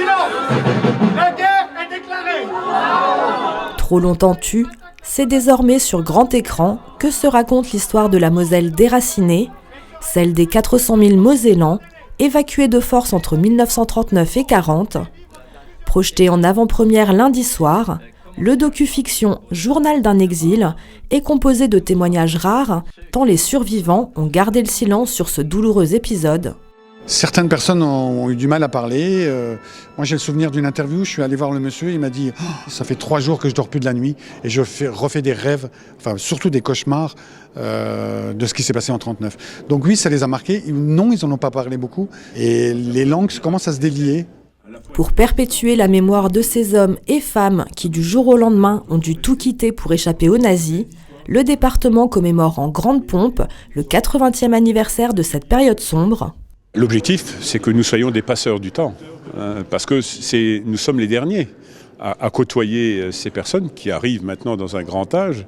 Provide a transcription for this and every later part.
Silence! La guerre est déclarée! Trop longtemps tue, c'est désormais sur grand écran que se raconte l'histoire de la Moselle déracinée, celle des 400 000 Mosellans, évacués de force entre 1939 et 1940. Projeté en avant-première lundi soir, le docu-fiction Journal d'un exil est composé de témoignages rares, tant les survivants ont gardé le silence sur ce douloureux épisode. Certaines personnes ont eu du mal à parler. Moi, j'ai le souvenir d'une interview. Je suis allé voir le monsieur. Il m'a dit ça fait 3 jours que je dors plus de la nuit et je refais des rêves, enfin surtout des cauchemars de ce qui s'est passé en 1939. Donc oui, ça les a marqués. Non, ils n'en ont pas parlé beaucoup. Et les langues commencent à se délier. Pour perpétuer la mémoire de ces hommes et femmes qui, du jour au lendemain, ont dû tout quitter pour échapper aux nazis, le département commémore en grande pompe le 80e anniversaire de cette période sombre. L'objectif, c'est que nous soyons des passeurs du temps, parce que nous sommes les derniers à côtoyer ces personnes qui arrivent maintenant dans un grand âge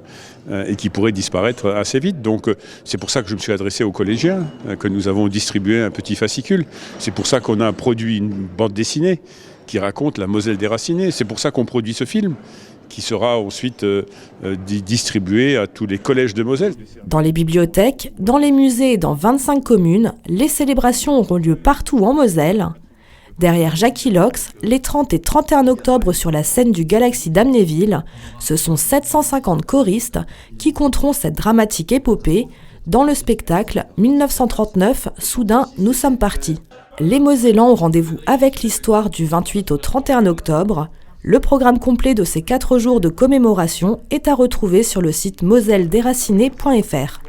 et qui pourraient disparaître assez vite. Donc c'est pour ça que je me suis adressé aux collégiens, que nous avons distribué un petit fascicule. C'est pour ça qu'on a produit une bande dessinée qui raconte la Moselle déracinée. C'est pour ça qu'on produit ce film, qui sera ensuite distribué à tous les collèges de Moselle. Dans les bibliothèques, dans les musées et dans 25 communes, les célébrations auront lieu partout en Moselle. Derrière Jackie Lox, les 30 et 31 octobre sur la scène du Galaxy d'Amnéville, ce sont 750 choristes qui compteront cette dramatique épopée dans le spectacle 1939, soudain nous sommes partis. Les Mosellans ont rendez-vous avec l'histoire du 28 au 31 octobre. Le programme complet de ces 4 jours de commémoration est à retrouver sur le site moselledéracinée.fr.